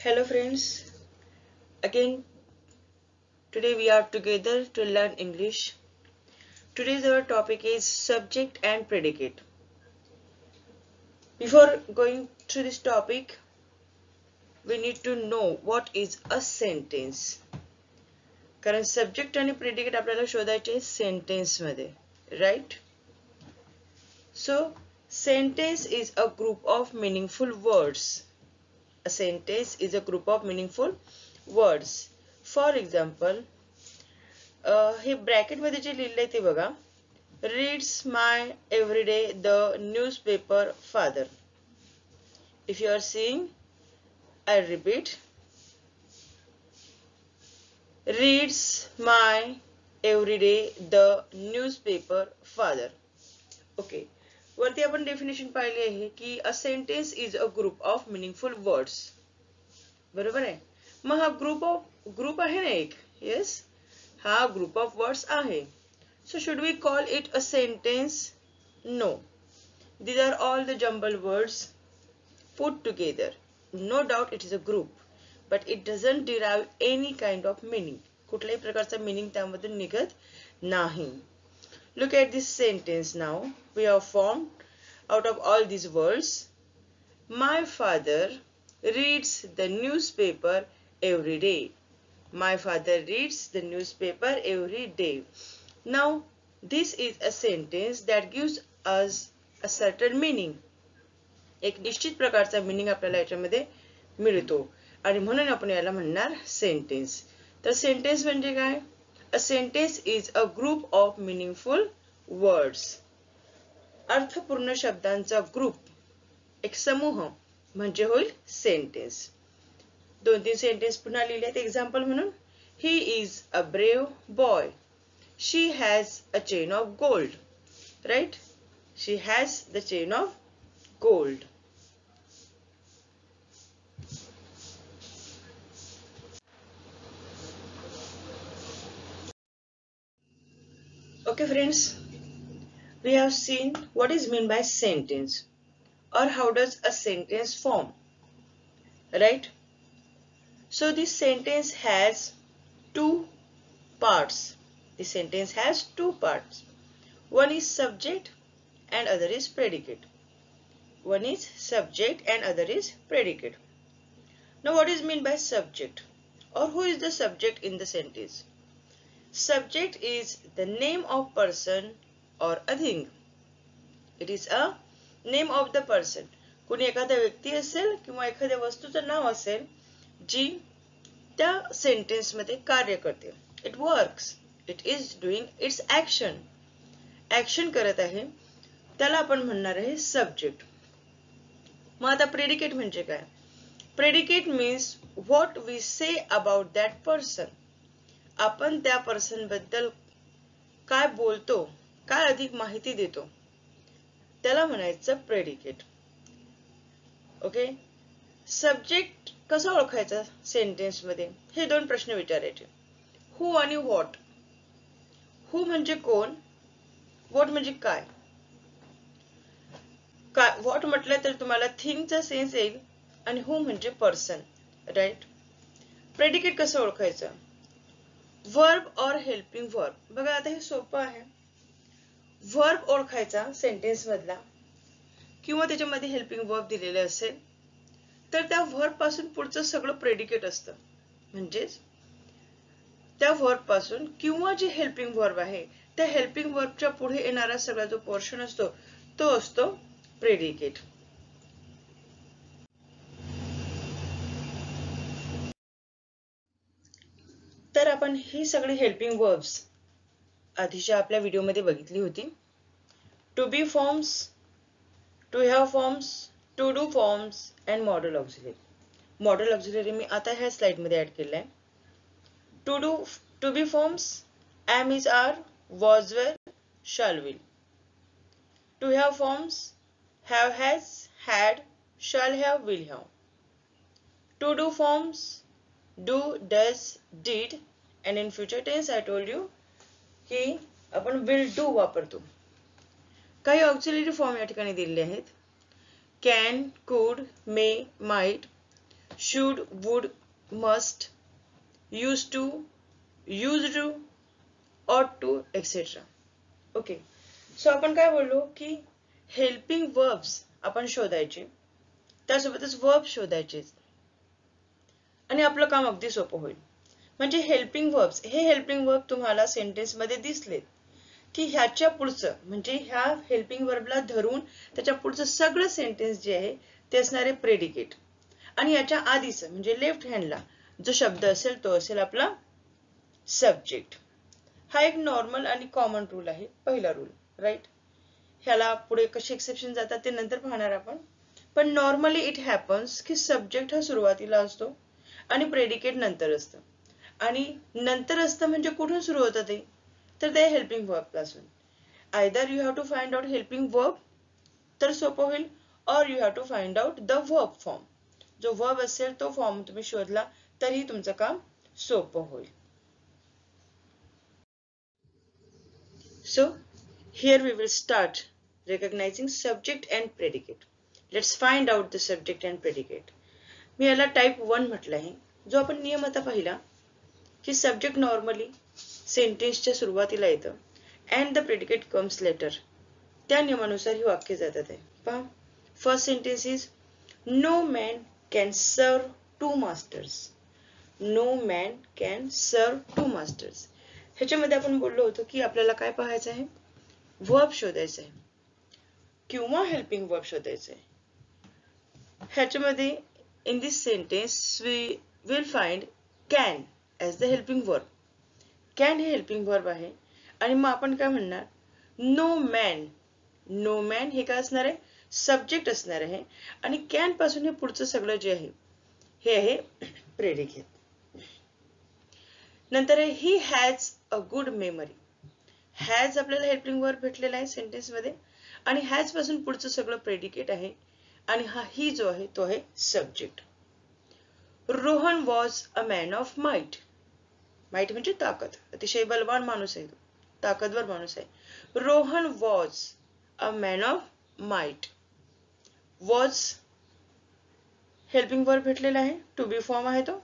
Hello friends, again today we are together to learn English. Today's our topic is subject and predicate. Before going through this topic, we need to know what is a sentence. कारण subject आणि predicate आपल्याला शोधायचे sentence मध्ये, right? So sentence is a group of meaningful words. A sentence is a group of meaningful words. For example, हे bracket मध्ये जे लिहिलंय ते बघा. Reads my everyday the newspaper father. If you are seeing, I repeat. Reads my everyday the newspaper father. Okay. वरती आपण definition पाहिली आहे की a sentence is a group of meaningful words. बरोबर आहे. मग हा ग्रुप आहे ना एक. Yes. हा group of words आहे. So should we call it a sentence? No. These are all the jumbled words put together. No doubt it is a group, but it doesn't derive any kind of meaning. कुठल्याही प्रकारचा meaning त्यामधून निघत नाही. Look at this sentence now. We have formed out of all these words. My father reads the newspaper every day. My father reads the newspaper every day. Now, this is a sentence that gives us a certain meaning. एक निश्चित प्रकारचा meaning आपल्याला याच्यामध्ये मिळतो आणि म्हणून आपण याला म्हणणार sentence. तर sentence म्हणजे काय? A sentence is a group of meaningful words. अर्थपूर्ण शब्दांचा ग्रुप, एक समूह म्हणजे होईल sentence. दोन तीन सेंटेन्स पुन्हा लिहिलेत एक्झाम्पल म्हणून. He is a brave boy. She has a chain of gold. Right? She has the chain of gold. Okay friends, we have seen what is meant by sentence or how does a sentence form. Right? So this sentence has two parts. The sentence has two parts. One is subject and other is predicate. One is subject and other is predicate. Now what is meant by subject or who is the subject in the sentence? Subject is the name of person or a thing. It is a name of the person. कोणी एखादा व्यक्ती असेल किंवा एखाद्या वस्तूचं नाव असेल जी त्या sentence मध्ये कार्य करते. It works. It is doing its action. Action करत आहे त्याला आपण म्हणणार आहे subject. मग आता predicate म्हणजे काय? Predicate means what we say about that person. आपण त्या पर्सन बद्दल काय बोलतो, काय अधिक माहिती देतो त्याला म्हणायचं predicate. ओके. सब्जेक्ट कसा ओळखायचा सेंटेन्स मध्ये हे दोन प्रश्न विचारायचे. हु आणि व्हॉट. हु म्हणजे कोण, व्हॉट म्हणजे काय. व्हॉट म्हटलं तर तुम्हाला थिंगचा सेन्स येईल आणि हु म्हणजे पर्सन. राईट. प्रेडिकेट कसं ओळखायचं? Verb or helping verb. बघा आता हे सोपं आहे. वर्ब ओळखायचा सेंटेन्स मधला किंवा त्याच्यामध्ये हेल्पिंग वर्ब दिलेलं असेल तर त्या वर्ब पासून पुढचं सगळं प्रेडिकेट असतं. म्हणजेच त्या वर्ब पासून किंवा जे हेल्पिंग वर्ब आहे त्या हेल्पिंग वर्बच्या पुढे येणारा सगळा जो पोर्शन असतो तो असतो प्रेडिकेट. तर आपण ही सगळी हेल्पिंग वर्ब्स आधीच्या आपल्या व्हिडिओमध्ये बघितली होती. To be forms, to have forms, to do forms and modal auxiliary. Modal auxiliary मी आता ह्या स्लाइड मध्ये ऍड केलंय. To be forms am, is, are, was, were, shall, will. To have forms have, has, had, shall have, will have. To do forms do, does, did, and in future tense I told you की आपण will do वापरतो. काही auxiliary form या ठिकाणी दिलेले आहेत. Can, could, may, might, should, would, must, used to, ought to, etc. Okay. So आपण काय बोललो की हेल्पिंग वर्ब्स आपण शोधायचे, त्यासोबतच वर्ब शोधायचे आणि आपलं काम अगदी सोपं होईल. म्हणजे हेल्पिंग वर्ब्स, हे हेल्पिंग वर्ब तुम्हाला सेंटेन्स मध्ये दिसले की ह्याच्या पुढचं म्हणजे ह्या हेल्पिंग वर्बला धरून त्याच्या पुढचं सगळं सेंटेन्स जे आहे ते असणारे प्रेडिकेट आणि याच्या आधीचं म्हणजे लेफ्ट हँडला जो शब्द असेल तो असेल आपला सब्जेक्ट. हा एक नॉर्मल आणि कॉमन रूल आहे, पहिला रूल, राईट. ह्याला पुढे कसे एक्सेप्शन जातात ते नंतर पाहणार आपण. पण नॉर्मली इट हॅपन्स की सब्जेक्ट हा सुरुवातीला असतो आणि प्रेडिकेट नंतर असतं. आणि नंतर असतं म्हणजे कुठून सुरू होतं ते, तर ते हेल्पिंग वर्ब पासून. Either you have to find out helping verb तर सोपं होईल, or you have to find out the verb form. जो वर्ब असेल तो फॉर्म तुम्ही शोधला तरी तुमचं काम सोपं होईल. So here we will start recognizing subject and predicate. Let's find out the subject and predicate. मी याला टाइप 1 म्हटलं आहे. जो आपण नियम आता पाहिला की सब्जेक्ट नॉर्मली सेंटेन्सच्या सुरुवातीला येतं and the predicate comes later. त्या नियमानुसार ही वाक्य जातात आहे. पहा, first sentence is no man can serve two masters. No man can serve two masters. ह्याच्यामध्ये आपण बोललो होतो की आपल्याला काय पाहायचं आहे, वर्ब शोधायचं आहे किंवा हेल्पिंग वर्ब शोधायचं आहे. ह्याच्यामध्ये in this sentence we will find can as the helping verb. Can हे हेल्पिंग वर्ब आहे आणि मग आपण काय म्हणणार, नो मॅन. नो मॅन हे काय असणार आहे, सब्जेक्ट असणार आहे आणि कॅन पासून हे पुढचं सगळं जे आहे हे आहे प्रेडिकेट. नंतर आहे he has a good memory. Has आपल्याला हेल्पिंग वर्ब भेटलेला आहे सेंटेन्स मध्ये आणि हॅज पासून पुढचं सगळं प्रेडिकेट आहे आणि हा ही जो आहे तो आहे subject. Rohan was a man of might. Might म्हणजे ताकद, अतिशय बलवान माणूस आहे, ताकदवर माणूस आहे. Rohan was a man of might. Was helping verb भेटलेला आहे, टू बी फॉर्म आहे तो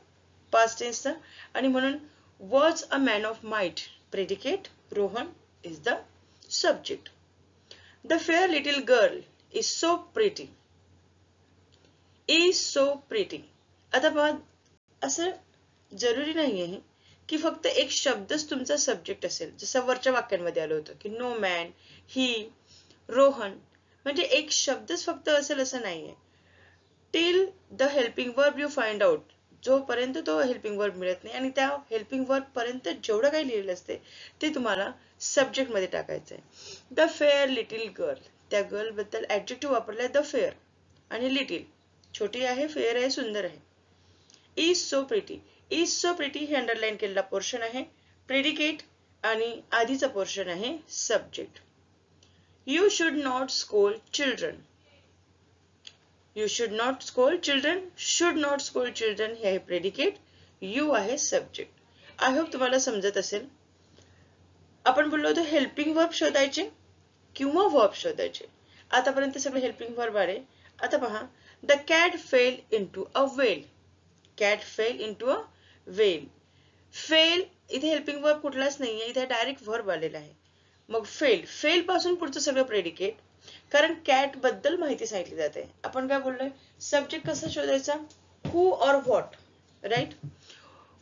पास्ट टेन्सचा आणि म्हणून was a man of might, predicate, Rohan is the subject. The fair little girl is so pretty. Is so pretty. आता पहा, असं जरुरी नाही आहे की फक्त एक शब्दच तुमचा सब्जेक्ट असेल, जसं वरच्या वाक्यांमध्ये आलं होतं की नो मॅन, ही, रोहन, म्हणजे एक शब्दच फक्त असेल असं नाहीये. Till the helping verb you find out, जोपर्यंत तो हेल्पिंग वर्ब मिळत नाही आणि त्या हेल्पिंग वर्ब पर्यंत जेवढं काही लिहिलेलं असते ते तुम्हाला सब्जेक्ट मध्ये टाकायचं आहे. द फेअर लिटिल गर्ल, त्या गर्ल बद्दल ऍडजेक्टिव्ह वापरलाय द फेअर आणि लिटिल छोटी आहे, फेअर आहे, सुंदर आहे. Is so pretty. Is so pretty हे अंडरलाईन केलेला पोर्शन आहे प्रेडिकेट आणि आधीचा पोर्शन आहे subject. You should not scold children. You should not scold children. Should not scold children हे आहे प्रेडिकेट, यू आहे सब्जेक्ट. आय होप तुम्हाला समजत असेल. आपण बोललो होतो हेल्पिंग वर्ब शोधायचे किंवा वर्ब शोधायचे. आतापर्यंत सगळे हेल्पिंग वर्ब आले. आता पहा, the cat fail into a well. Cat fail into a well. Fail इथे हेल्पिंग वर्ब कुठलाच नाहीये, इथे डायरेक्ट वर्ब आलेला आहे. मग फेल, फेल पासून पुढचं सगळं प्रेडिकेट, कारण कॅट बद्दल माहिती सांगितली जाते. आपण काय बोललोय, सब्जेक्ट कसा शोधायचा, हु और what, right.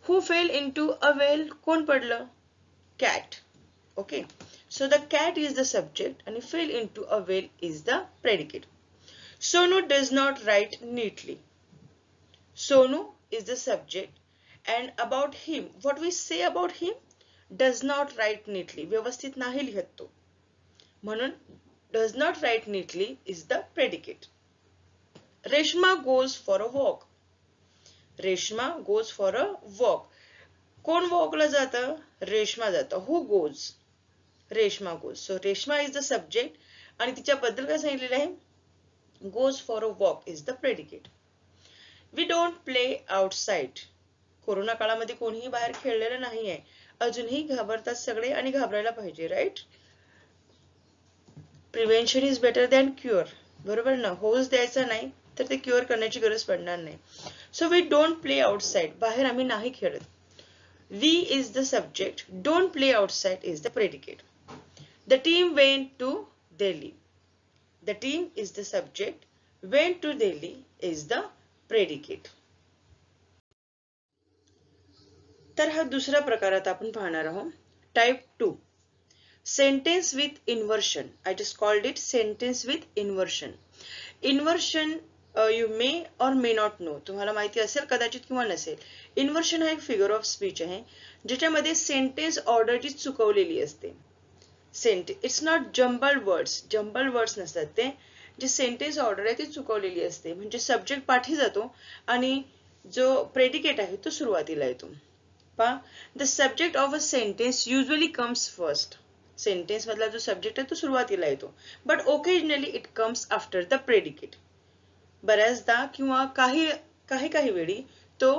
Who fell into a well, कोण पडलं, cat. Okay, so the cat is the subject आणि fell into a well is the predicate. Sonu does not write neatly. Sonu is the subject and about him, what we say about him, does not write neatly, व्यवस्थित नाही लिहत तो, म्हणून does not write neatly is the predicate. Reshma goes for a walk. Reshma goes for a walk. कोण walk ला जातं, रेश्मा जातं. Who goes, Reshma goes. So Reshma is the subject आणि तिच्याबद्दल काय सांगितलेलं आहे, goes for a walk is the predicate. We don't play outside. Corona काळामध्ये कोणीही बाहेर खेळलेलं नाहीये, अजूनही घाबरतात सगळे आणि घाबरायला पाहिजे, right. Prevention is better than cure, बरोबर ना. होच द्यायचा नाही तर ते क्युअर करण्याची गरज पडणार नाही. So we don't play outside, बाहेर आम्ही नाही खेळत. We is the subject, don't play outside is the predicate. The team went to Delhi. The team is the subject, went to Delhi is the predicate. तर हा दुसरा प्रकार आता आपण पाहणार आहोत. Type 2, sentence with inversion. I just called it sentence with inversion. Inversion you may or may not know, तुम्हाला माहिती असेल कदाचित किंवा नसेल. इन्व्हर्शन हा एक फिगर ऑफ स्पीच आहे ज्याच्यामध्ये सेंटेन्स ऑर्डरची चुकवलेली असते. It's not jumbled words, jumbled words नसतात ते. जे सेंटेन्स ऑर्डर आहे ती चुकवलेली असते. म्हणजे सब्जेक्ट पाठी जातो आणि जो प्रेडिकेट आहे तो सुरुवातीला येतो. पहा, the subject of a sentence usually comes first. Sentence मधला जो सब्जेक्ट आहे तो सुरुवातीला येतो. But occasionally it comes after the predicate. बऱ्याचदा किंवा काही वेळी तो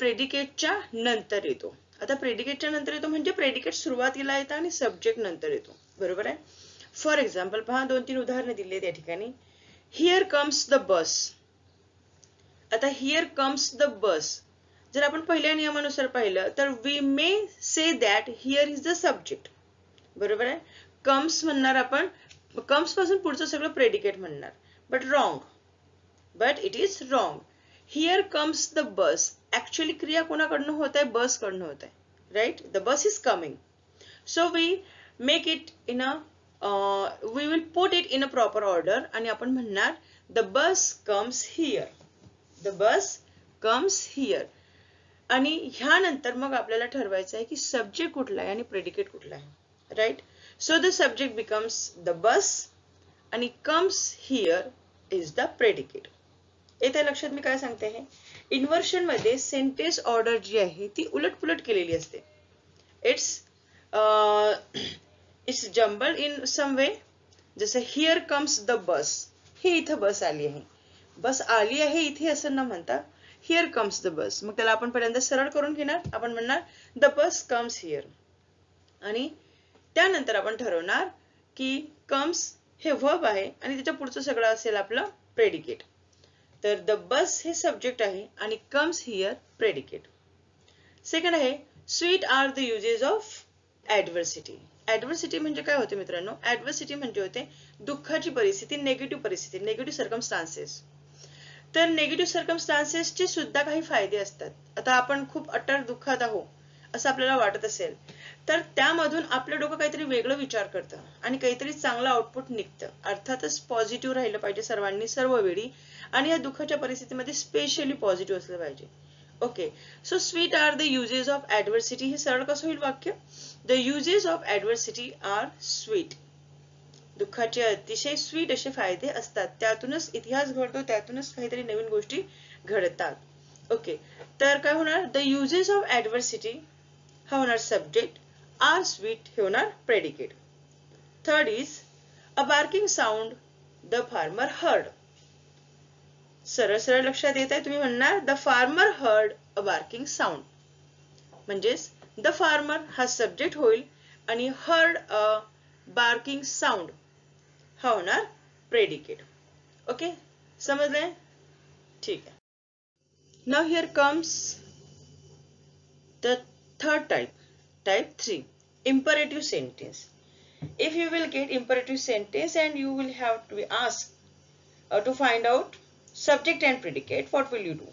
प्रेडिकेटच्या नंतर येतो. आता प्रेडिकेटच्या नंतर येतो म्हणजे प्रेडिकेट सुरुवातीला येतं आणि सब्जेक्ट नंतर येतो. बरोबर आहे. फॉर एक्झाम्पल पहा, 2-3 उदाहरणे दिली त्या ठिकाणी. हिअर कम्स द बस. आता हिअर कम्स द बस जर आपण पहिल्या नियमानुसार पाहिलं तर we may say that here is the subject. बरोबर आहे. कम्स म्हणणार आपण, कम्स पासून पुढचं सगळं प्रेडिकेट म्हणणार. But wrong, but it is wrong. Here comes the bus, actually क्रिया कोणाकडनं होत आहे? बस कडनं होत आहे. Right. The bus is coming. So we make it in a we will put it in a proper order आणि आपण म्हणणार the bus comes here. The bus comes here. आणि ह्यानंतर मग आपल्याला ठरवायचं आहे की सब्जेक्ट कुठला आहे आणि प्रेडिकेट कुठला आहे. Right. So the subject becomes the bus आणि comes here is the predicate. येत्या लक्षात मी काय सांगते आहे. इन्व्हर्शन मध्ये सेंटेन्स ऑर्डर जी आहे ती उलटपुलट केलेली असते. इट्स जम्बल्ड इन सम वे. जसं हिअर कम्स द बस, हे इथं बस आली आहे. बस आली आहे इथे असं न म्हणता हिअर कम्स द बस. मग त्याला आपण पहिल्यांदा सरळ करून घेणार. आपण म्हणणार द बस कम्स हिअर आणि त्यानंतर आपण ठरवणार की कम्स हे वर्ब आहे आणि त्याच्या पुढचं सगळं असेल आपलं प्रेडिकेट. तर द बस हे सब्जेक्ट आहे आणि कम्स हिअर प्रेडिकेट. सेकंड आहे sweet are the uses of adversity. Adversity म्हणजे काय होते मित्रांनो? ऍडव्हर्सिटी म्हणजे होते दुःखाची परिस्थिती, नेगेटिव्ह परिस्थिती, नेगेटिव्ह सर्कमस्टान्सेस. तर नेगेटिव्ह सर्कमस्टान्सेसचे सुद्धा काही फायदे असतात. आता आपण खूप अट्टर दुःखात आहोत असं आपल्याला वाटत असेल तर त्यामधून आपलं डोकं काहीतरी वेगळं विचार करतं आणि काहीतरी चांगलं आउटपुट निघतं. अर्थातच पॉझिटिव्ह राहिलं पाहिजे सर्वांनी सर्व वेळी आणि या दुःखाच्या परिस्थितीमध्ये स्पेशली पॉझिटिव्ह असलं पाहिजे. Okay. So sweet are the uses of adversity. हे सरळ कसं होईल वाक्य? The uses of adversity are sweet. दुःखाचे अतिशय स्वीट असे फायदे असतात. त्यातूनच इतिहास घडतो, त्यातूनच काहीतरी नवीन गोष्टी घडतात. ओके. तर काय होणार? द युजेस ऑफ ऍडव्हर्सिटी हा होणार सब्जेक्ट, आर स्वीट हे होणार predicate. Third is a barking sound the farmer heard. सरळ सरळ लक्षात येत आहे. तुम्ही म्हणणार the farmer heard a barking sound. म्हणजेच द फार्मर हा सब्जेक्ट होईल आणि हर्ड अ बार्किंग साऊंड हा होणार प्रेडिकेट. ओके. समजलंय? ठीक आहे. Now here comes the third type. Type 3, imperative sentence. If you will get imperative sentence and you will have to be asked to find out subject and predicate, what will you do?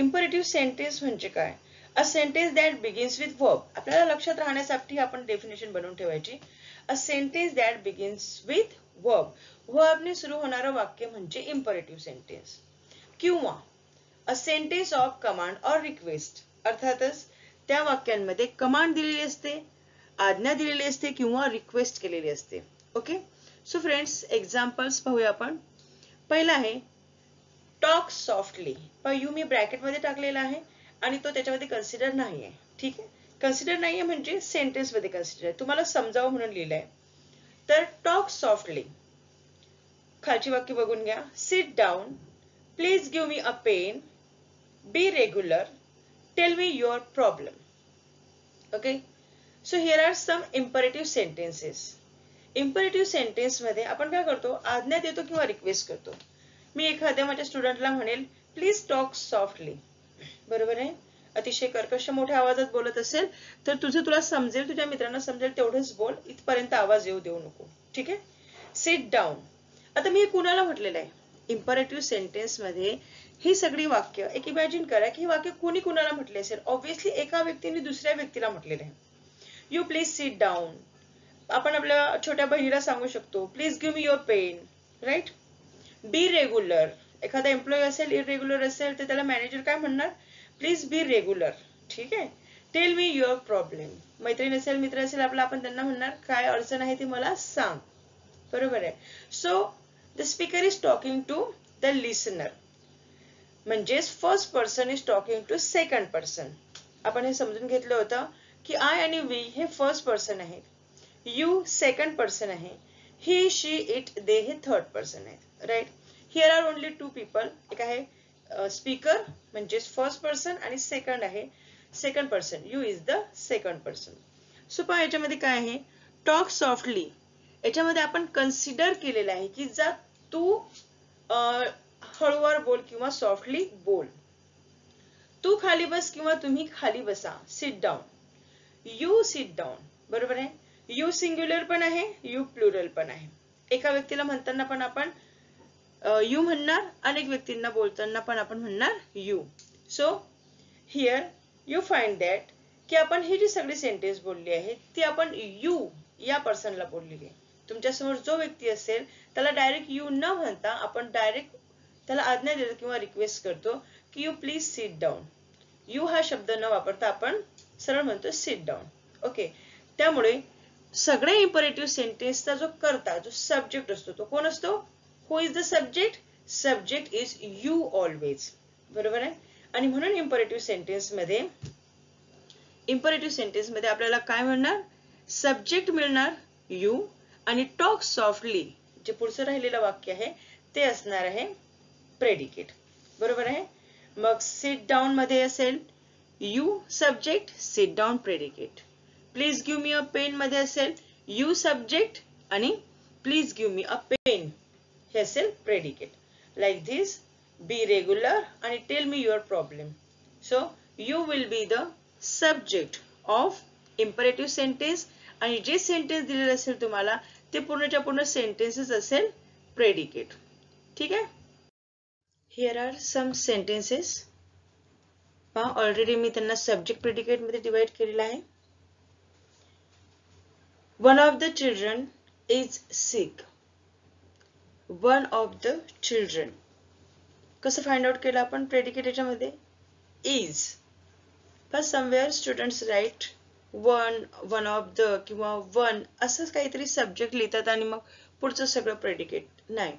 Imperative sentence म्हणजे काय? A sentence that begins with verb. आपल्याला लक्षात राहण्यासाठी आपण definition बनवून ठेवायची. A sentence that begins with verb. Verb ने सुरू होणारं वाक्य म्हणजे imperative sentence. किंवा a sentence of command or request. अर्थातच त्या वाक्यांमध्ये कमांड दिलेली असते, आज्ञा दिलेली असते किंवा रिक्वेस्ट केलेली असते. ओके. सो फ्रेंड्स, एक्झाम्पल्स पाहूया आपण. पहिला आहे talk softly. You me bracket मध्ये टाकलेला आहे आणि तो त्याच्यामध्ये कन्सिडर नाही आहे. ठीक आहे. कन्सिडर नाही आहे म्हणजे सेंटेन्स मध्ये कन्सिडर आहे. तुम्हाला समजावं म्हणून लिहिलंय. तर टॉक सॉफ्टली. खालची वाक्य बघून घ्या. Sit down, please give me a pen, be regular, tell me your problem. Okay, so here are some imperative sentences. Imperative sentence मध्ये आपण काय करतो? आज्ञा देतो किंवा रिक्वेस्ट करतो. मी एखाद्या माझ्या स्टुडंटला म्हणेल प्लीज टॉक सॉफ्टली, बरोबर आहे. अतिशय कर्कश मोठ्या आवाजात बोलत असेल तर तुला समजेल, तुझ्या मित्रांना समजेल तेवढंच बोल, इथपर्यंत आवाज येऊ देऊ नको. ठीक आहे. Sit down. आता मी कुणाला म्हटलेलं आहे, इम्परेटिव्ह सेंटेन्स मध्ये ही सगळी वाक्य एक इमॅजिन करा की हे वाक्य कोणी कुणाला म्हटले असेल. ऑब्व्हियसली एका व्यक्तीने दुसऱ्या व्यक्तीला म्हटलेलं आहे. You please sit down. आपण आपल्या छोट्या बहिणीला सांगू शकतो please give me your pen, right. Be regular. एखादा एम्प्लॉई असेल इरेग्युलर असेल तर त्याला मॅनेजर काय म्हणणार, प्लीज बी रेग्युलर. ठीक आहे. Tail me your problem. मैत्रीण असेल मित्र असेल आपला, आपण त्यांना म्हणणार काय अडचण आहे ती मला सांग, बरोबर आहे. So the speaker is talking to the listener, म्हणजेच first person is talking to second person. आपण हे समजून घेतलं होतं की आय आणि वी हे फर्स्ट पर्सन आहेत, यू सेकंड पर्सन आहे, ही शी इट दे हे थर्ड पर्सन आहेत, right. Here are only two people. एक आहे स्पीकर म्हणजेच फर्स्ट पर्सन आणि सेकंड आहे second person, you is the second person. So पहा याच्यामध्ये काय आहे, टॉक सॉफ्टली. याच्यामध्ये आपण कन्सिडर केलेलं आहे की जा तू हळूवार बोल किंवा सॉफ्टली बोल. तू खाली बस किंवा तुम्ही खाली बसा. Sit down. You sit down, बरोबर आहे. यू सिंग्युलर पण आहे, यू प्लुरल पण आहे. एका व्यक्तीला म्हणताना पण आपण यू म्हणणार, अनेक व्यक्तींना बोलताना पण आपण म्हणणार you. So here you find that की आपण ही जी सगळी सेंटेन्स बोलली आहे ती आपण यू या पर्सनला बोललेली आहे. तुमच्यासमोर जो व्यक्ती असेल त्याला डायरेक्ट यू न म्हणता आपण डायरेक्ट त्याला आज्ञा देतो किंवा रिक्वेस्ट करतो की you please sit down. You हा शब्द न वापरता आपण सरळ म्हणतो सिट डाऊन. ओके. त्यामुळे सगळे इम्परेटिव्ह सेंटेन्सचा जो कर्ता, जो सब्जेक्ट असतो तो कोण असतो, who is the subject, subject is you always, बरोबर आहे. आणि म्हणून इम्परेटिव्ह सेंटेन्स मध्ये आपल्याला काय म्हणणार, सब्जेक्ट मिळणार यू आणि टॉक सॉफ्टली जे पुढचं राहिलेलं वाक्य आहे ते असणार आहे प्रेडिकेट, बरोबर आहे. मग सिट डाऊन मध्ये असेल you subject, sit down predicate. Please give me a pen मध्ये असेल यू सब्जेक्ट आणि please give me a pen हे असेल predicate. Like this. Be regular आणि tell me your problem. So you will be the subject of imperative sentence आणि जे sentence दिलेले असेल तुम्हाला ते पूर्णच्या पूर्ण सेंटेन्सेस असेल प्रेडिकेट. ठीक आहे. Here are some sentences. पहा ऑलरेडी मी त्यांना सब्जेक्ट प्रेडिकेट मध्ये डिवाइड केलेला आहे. One of the children is sick. One of the children कसं फाइंड आउट केलं आपण प्रेडिकेट याच्यामध्ये, is. First somewhere students right one of the किंवा वन असं काहीतरी सब्जेक्ट लिहितात आणि मग पुढचं सगळं प्रेडिकेट. नाही,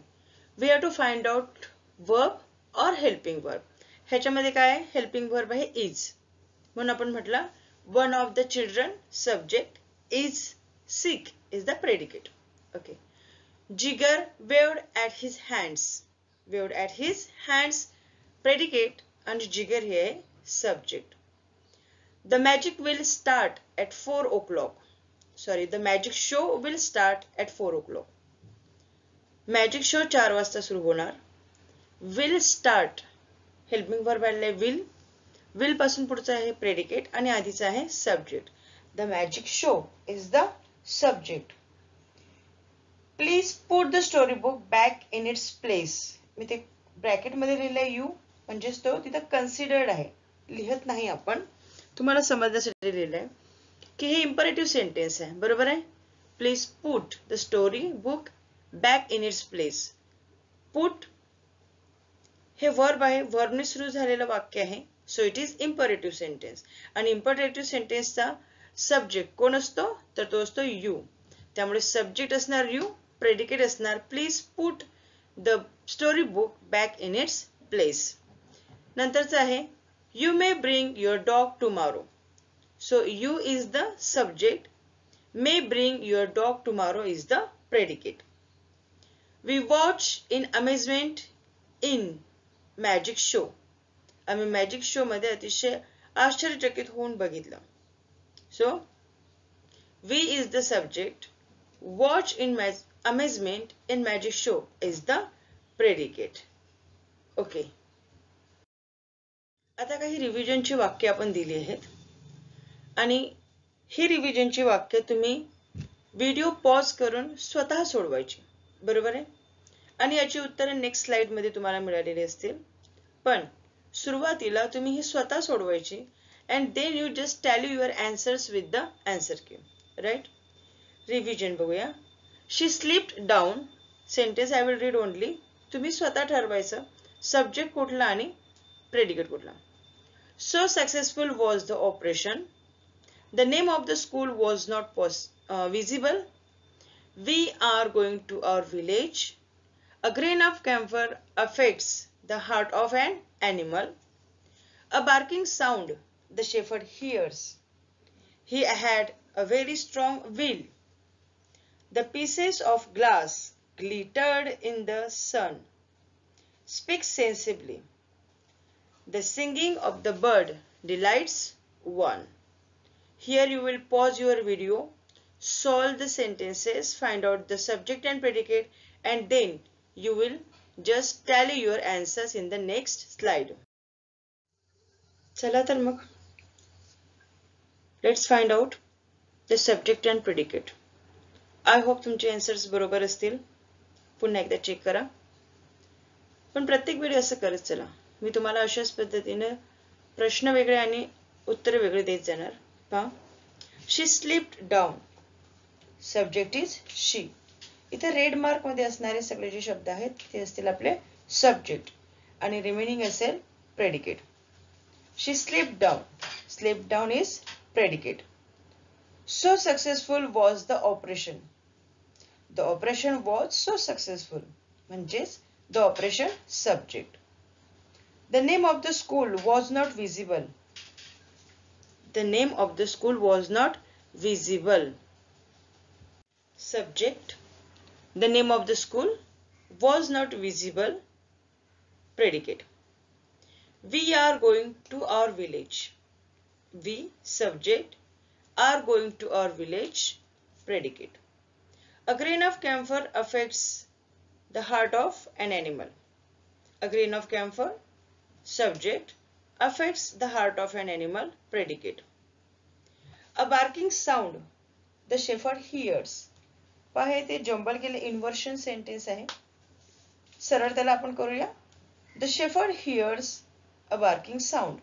we have to find out verb or helping verb. ह्याच्यामध्ये काय आहे, हेल्पिंग वर्ब आहे इज, म्हणून आपण म्हटलं one of the children subject, is sick is the predicate. Okay. Jigar waved at his hands. Waved at his hands predicate and जिगर हे आहे subject. The magic will start at 4 o'clock. Sorry, the magic show will start at 4 o'clock. Magic show 4 वाजता सुरू होणार. Will start helping verb आलेला आहे will. Will पासून पुढचा आहे predicate आणि आधीचा आहे subject. The magic show is the subject. Please put the storybook back in its place. मी ते ब्रॅकेट मध्ये लिहिलंय यू म्हणजेच तो तिथं कन्सिडर्ड आहे, लिहत नाही आपण, तुम्हाला समजण्यासाठी लिहिलंय की हे इम्परेटिव्ह सेंटेन्स आहे, बरोबर आहे. Please put the story book back in its place. Put हे वर्ब आहे, वर्बने सुरू झालेलं वाक्य आहे, so it is imperative sentence. आणि इम्परेटिव्ह सेंटेन्सचा सब्जेक्ट कोण असतो तर तो असतो यू. त्यामुळे सब्जेक्ट असणार यू, प्रेडिकेट असणार please put the story book back in its place. नंतरचं आहे you may bring your dog tomorrow. So you is the subject, may bring your dog tomorrow is the predicate. We watch in amazement in magic show. आम्ही magic show मध्ये अतिशय आश्चर्यचकित होऊन बघितलं. So we is the subject, watch in amazement in magic show is the predicate. Okay, आता काही रिव्हिजनची वाक्य आपण दिली आहेत आणि ही रिव्हिजनची वाक्य तुम्ही व्हिडिओ पॉज करून स्वतः सोडवायची, बरोबर आहे. आणि याची उत्तरे नेक्स्ट स्लाइड मध्ये तुम्हाला मिळालेली असतील. पण सुरुवातीला तुम्ही ही स्वतः सोडवायची and then you just tally your answers with the answer key, right? Revision बघूया. She slipped down. Sentence I will read only. तुम्ही स्वतः ठरवायचं सब्जेक्ट कुठला आणि प्रेडिकेट कुठला. So successful was the operation. The name of the school was not visible. We are going to our village. A grain of camphor affects the heart of an animal. A barking sound the shepherd hears. He had a very strong will. The pieces of glass glittered in the sun. Speak sensibly. The singing of the bird delights one. Here you will pause your video, solve the sentences, find out the subject and predicate, and then you will just tally your answers in the next slide. चला तर मग let's find out the subject and predicate. I hope तुमचे answers बरोबर असतील. पुन्हा एकदा check करा. पण प्रत्येक वेळी असं करत चला. मी तुम्हाला अशाच पद्धतीने प्रश्न वेगळे आणि उत्तर वेगळे देत जाणार. पहा, शी स्लिप्ड डाऊन. सब्जेक्ट इज शी. इथे रेड मार्क मध्ये असणारे सगळे जे शब्द आहेत ते असतील आपले सब्जेक्ट आणि रिमेनिंग असेल predicate. She slipped down. Slipped down is predicate. So successful was the operation. The operation was so successful. म्हणजेच the operation subject. The name of the school was not visible. The name of the school was not visible. Subject. The name of the school was not visible. Predicate. We are going to our village. We, subject, are going to our village. Predicate. A grain of camphor affects the heart of an animal. A grain of camphor, subject, affects the heart of an animal. Predicate. A barking sound the shepherd hears. पहा, ते jumble केले inversion sentence आहे. सरळ त्याला आपण करूया. The shepherd hears a barking sound.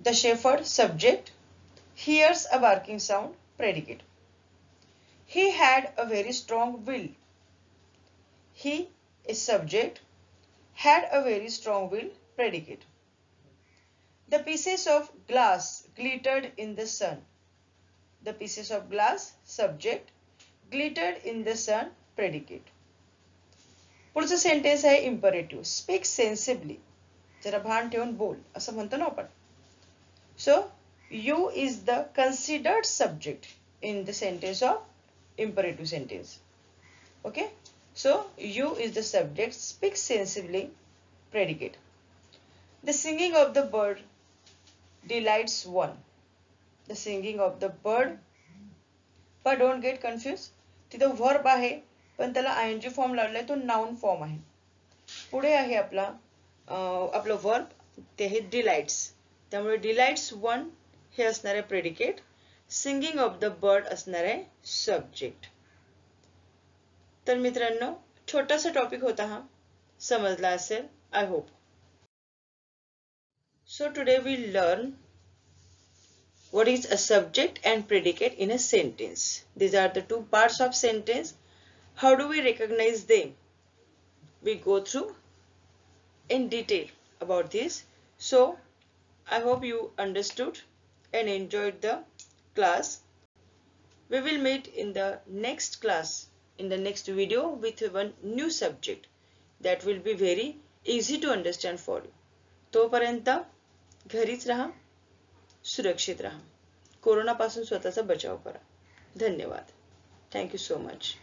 The shepherd, subject, hears a barking sound. Predicate. He had a very strong will. He is subject, had a very strong will. Predicate. The pieces of glass glittered in the sun. The pieces of glass, subject, glittered in the sun. Predicate. पुढचं sentence आहे imperative. Speak sensibly. जरा भान ठेवून बोल असं म्हणतो ना आपण. So you is the considered subject in the sentence of imperative sentence. Okay, so you is the subject. Speak sensibly. Predicate. The singing of the bird delights one. The singing of the bird. पण don't get confuse. तिथं verb आहे पण त्याला आयएनजी form लावलाय, तो noun form आहे. पुढे आहे आपलं वर्ब, ते आहे डिलाइट्स. त्यामुळे डिलाइट्स वन हे असणार आहे predicate. Singing of the bird असणार आहे सब्जेक्ट. तर मित्रांनो, छोटासा टॉपिक होता हा. समजला असेल, I hope. So today we learn what is a subject and predicate in a sentence. These are the two parts of sentence. How do we recognize them? We go through in detail about this. So I hope you understood and enjoyed the class. We will meet in the next class, in the next video with one new subject that will be very easy to understand for you. तोपर्यंत घरीच राहा, सुरक्षित राहा. Corona पासून स्वतःचा बचाव करा. धन्यवाद. Thank you so much.